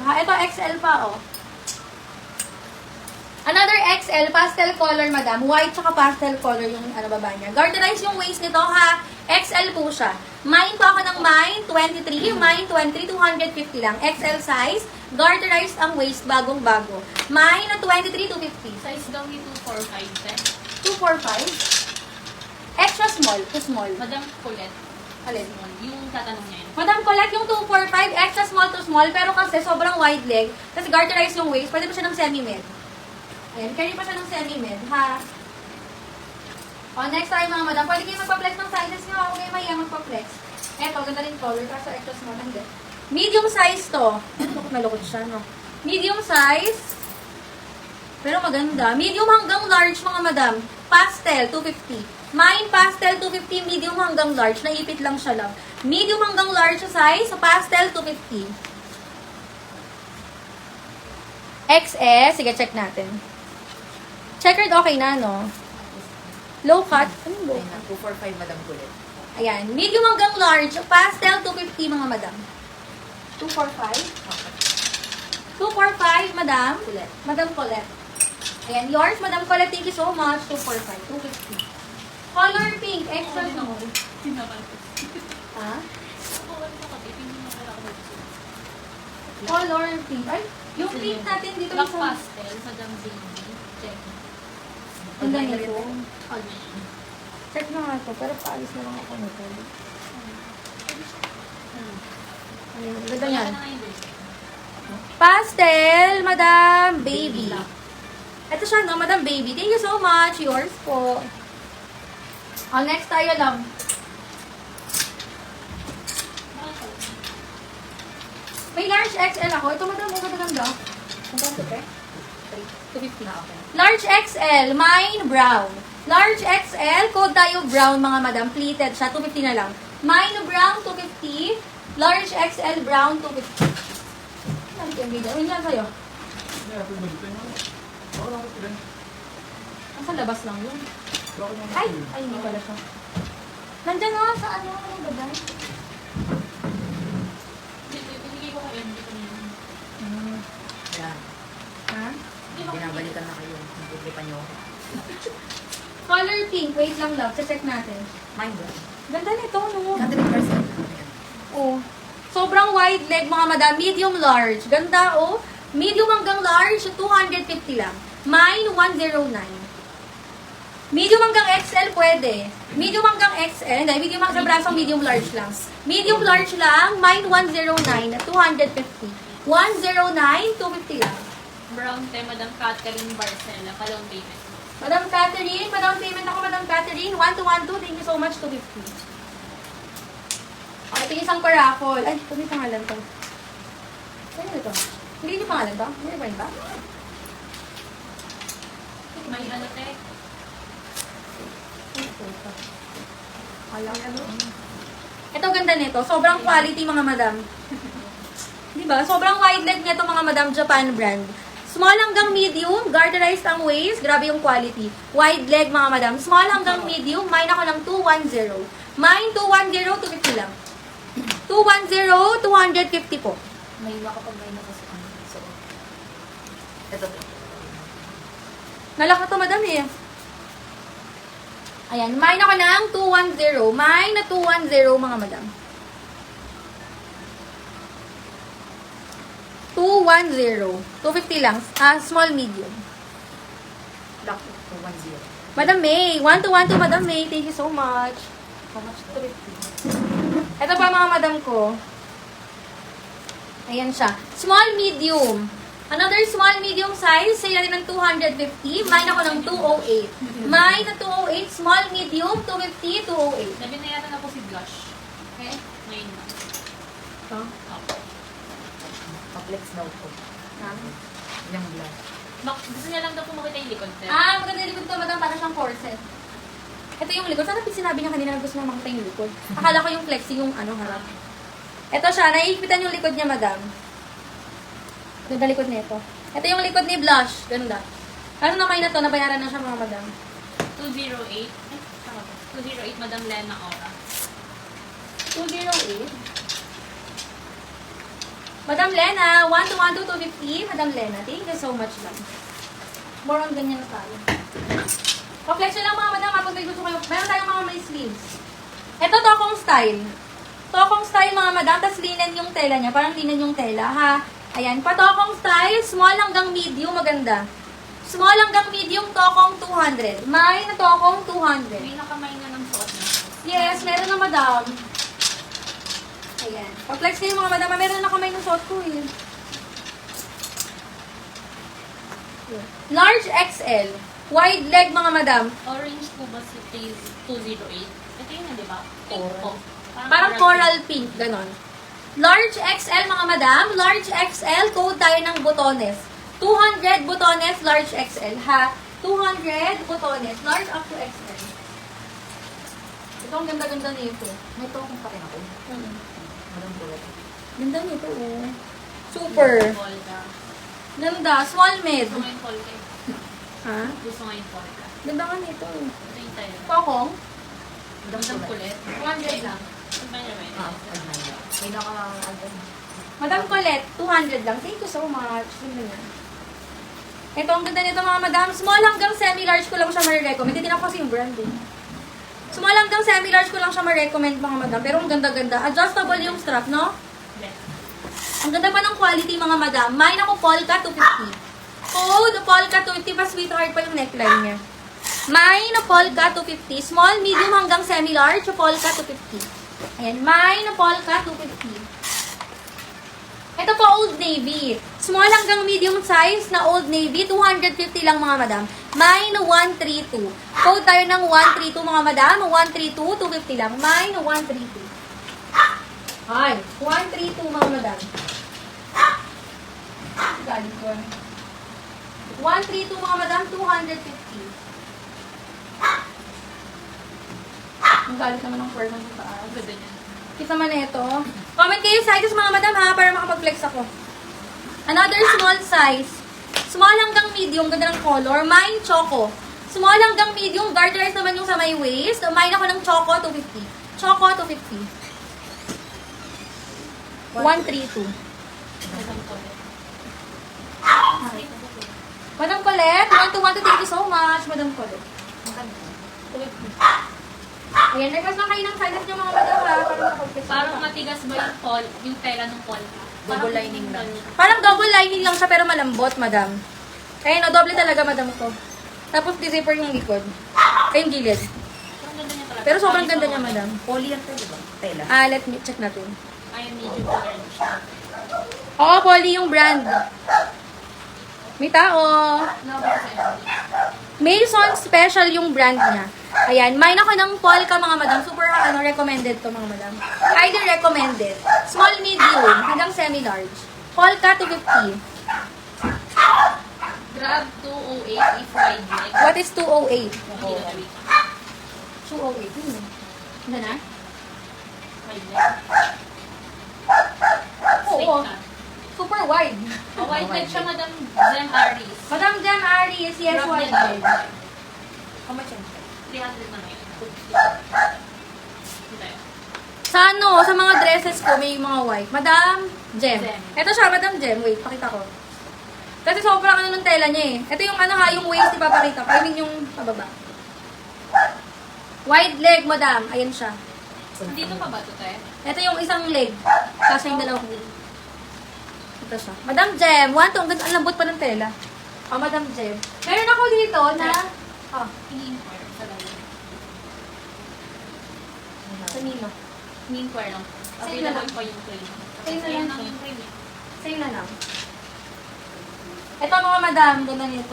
Ha, ito XL pa, oh. Another XL, pastel color, madam. White tsaka pastel color yung baba niya. Garterize yung waist nito, ha. XL po siya. Mine po ako ng mine, 23. Mine, 23, 250 lang. XL size. Garterized ang waist, bagong-bago. Mine na 23, 250. Size daw ni 245, eh. 245. Extra small, too small. Madam Colette. Alin? Yung tatanong niya yun. Madam Colette, yung 245, extra small to small, pero kasi sobrang wide leg, kasi garterized yung waist, pwede pa siya ng semi-med. Ayan, carry pa siya ng semi-med, ha? O, next tayo mga madam. Pwede kayo magpa-flex ng sizes nyo. Ako kayo mahiya magpa-flex. Eto, ganda rin color. Kaso extra small. Hindi. Medium size to. Malukot siya, no? Medium size. Pero maganda. Medium hanggang large, mga madam. Pastel, 250. Mine pastel, 250. Medium hanggang large. Naipit lang siya lang. Medium hanggang large size. Pastel, 250. XS. Sige, check natin. Checkered okay na, no? Low cut. Anong low cut? 245, Madam Kulit. Ayan. Medium hanggang large. Pastel, 250, mga madam. 245. 245, madam. Kulit. Madam Colette. Ayan. Yours, Madam Colette. Thank you so much. 245. 250. Color pink. Extra small. Ha? Color pink. Ay, yung pink natin dito Black sa... pastel, Madam Baby. Check. Ang ganito. Check na nga ito. Pero paalis na lang ako nito. Ayan. Ganda yan. Pastel, Madam Baby. Ito siya, no? Madam Baby. Thank you so much. Yours po. Next tayo lang. May large XL ako. Ito, Madam. Ang ganda. Ang ganda, 250 na, okay. Large XL, mine brown. Large XL, code tayo brown, mga madam. Pleated siya, 250 na lang. Mine brown, 250. Large XL brown, 250. Ano yung video? Ano yan sa'yo? Nasa labas lang yun. Ay, hindi pala siya. Nandyan nga sa ano, anong ganda? Binigay ko kayo, hindi ko niyo. Yan. Ha? Binabalikan na kayo. Nagpuplipan nyo. Color pink, wait lang love, check natin. Mind blown. Ganda nito, no? 100%. Oh. Sobrang wide leg, mga madam. Medium large. Ganda, oh. Medium hanggang large, 250 lang. Mine, 109. Medium hanggang XL, pwede. Medium hanggang XL. Hindi, medium hanggang sa brasong medium large lang. Medium large lang. Mine, 109. 250. 109, 250 lang. Brown te, Madam Catherine Barcela, Palong Payment. Madam Catherine, Madam Payment ako, Madam Catherine. 1212, thank you so much, 250. Okay, ito yung isang paraffol. Ay, ito may pangalan to. Ano ito? Hindi yung pangalan to? Hindi ba yun ba? May ano te? Ito ganda nito. Sobrang quality, mga madam. Diba? Sobrang wide leg nito, mga madam. Japan brand. Small hanggang medium. Garterized ang waist. Grabe yung quality. Wide leg, mga madam. Small hanggang medium. Mine ako ng 210. Mine 210, 250 lang. 210, 250 po. May kapag may nakasukan. So, ito. Nalaka to, madam eh. Ayan. Mine ako ng 210. Mine na 210, mga madam. 210. 250 lang. Small, medium. Black 210. Madam May. 1212, Madam May. Thank you so much. How much? 250. Ito pa, mga madam ko. Ayan siya. Small, medium. Another small, medium size. Sa'yo rin ng 250. Mine ako ng 208. Mine na 208. Small, medium. 250, 208. Nabinayaran na po si Blush. Okay? Ngayon na. Huh? Pa-flex daw po. Yung black. Gusto niya lang daw po makita yung likod te. Maganda yung likod ko, madam. Para siyang corset. Ito yung likod. Sana sinabi niya kanina na gusto niya makita yung likod. Akala ko yung flexi yung harap. Ito siya. Naiipitan yung likod niya, madam. Ganda likod nito. Ito yung likod ni Blush. Ganda. Ano na kayo na to? Nabayaran na siya, mga madam. 208. Ay, tama ba? 208, Madam Lena Ora. 208. Madam Lena, 1 to 250. Madam Lena, thank you so much, ma'am. More on ganyan na tayo. Pa-flex nyo lang mga madam, kapag may gusto kayo. Meron tayong mga may sleeves. Ito, tokong style. Tokong style mga madam, tas linen yung tela niya. Parang linen yung tela, ha? Ayan, patokong style, small hanggang medium, maganda. Small hanggang medium, tokong 200. May na tokong 200. May nakamay na ng suot na. Yes, meron na madam. Ayan. Pag-flex kayo mga madam, meron na kamay ng suot ko eh. Large XL. Wide leg mga madam. Orange po ba si 208? Ito yun na, di ba? Pink Coral. po. Parang coral pink, ganon. Large XL mga madam. Large XL, code tayo ng botones. 200 botones, large XL ha. 200 botones, large up to XL. Ito ang ganda-ganda nito. May token pa rin ako. Madam Bullet. Ganda nito oh. Super. Polka. Ganda. Small mid. Gusto mo yung polka eh. Ha? Gusto mo yung polka. Ganda ka nito. Ito yung tayo. Tokong? Madam Madam Bullet. kulit. 200 lang. Ito ba naman? May naka-ano. Madam Colette, 200 lang. Thank you so much. Ganda niya. Ito, ang ganda nito mga madam. Small hanggang semi-large ko lang siya ma-recommend. Hindi na kasi yung brand eh. Small hanggang semi-large ko lang siya ma-recommend mga madam. Pero ang ganda-ganda. Adjustable yung strap, no? Yes. Ang ganda pa ng quality mga madam. Mine ako Polka 250. Code Polka 250 pa sweetheart pa yung neckline niya. Mine Polka 250. Small, medium hanggang semi-large. Polka 250. Ayan. Mine Polka 250. Ito po, Old Navy. Small hanggang medium size na Old Navy. 250 lang mga madam. Mine 132. Code tayo ng 132 mga madam. 132, 250 lang. Mine 132. Ay, 132 mga madam. Galing ko. 132 mga madam, 250. Ang galit naman ng forma ng taas. Ang ganda niya. Kita man ito. Comment kayo sizes mga madam ha, para makapag-flex ako. Another small size. Small hanggang medium, ganda ng color. Mine choco. Small hanggang medium, garterized naman yung sa may waist. Mine ako ng choco, 250. Choco, 250. 132. Madam kulit. Madam Colette, 1 to thank you so much, Madam Colette. Ayan, request lang kayo ng sizes niyo mga madam ha, para makapag-flex. Parang matigas ba yung tela ng polka? Double lining lang. Parang double lining lang siya pero malambot, madam. Kaya no, double talaga, madam ko. Tapos di-zipper yung likod. Ay, yung gilid. Ang ganda niya talaga. Pero sobrang ganda niya, madam. Poly yan tayo, diba? Tela. Let me check natin. Ayun, medium orange. Oo, Polly yung brand. May tao. Nabot sa MD. Mason Special yung brand niya. Ayan, mine ako ng Polka, mga madam. Super, recommended to, mga madam. Highly recommended. Small, medium, hanggang semi-large. Polka, 250. Grab 208 if wide leg. What is 208? Hindi na wait. 208. Ano na? Wide leg. Straight Oo. na. Super wide. Oh, wide leg siya, Madam Jem Aris. Madam Jem Aries, yes, Grab wide din. leg. How much yan? 300 na ngayon. Ito yun. Sa sa mga dresses ko, may mga white. Madam Jem. Jem. Ito siya, Madam Jem. Wait, pakita ko. Kasi sobrang ng tela niya eh. Ito yung yung waist, ipapakita ko. I mean yung pababa. Wide leg, Madam. Ayan siya. Dito pa ba ito, te? Ito yung isang leg. Kasi yung dalawang leg. Ito siya. Madam Jem. Ang ganda, ang lambot pa ng tela. Madam Jem. Meron ako dito na... Ini-inquire sa lalim. Sa Nino. Ini-inquire lang. Same na lang. Available pa yung cream. Same na Ayan lang lang siya. yung cream eh. Same na lang. Ito mga madam, ganda nito.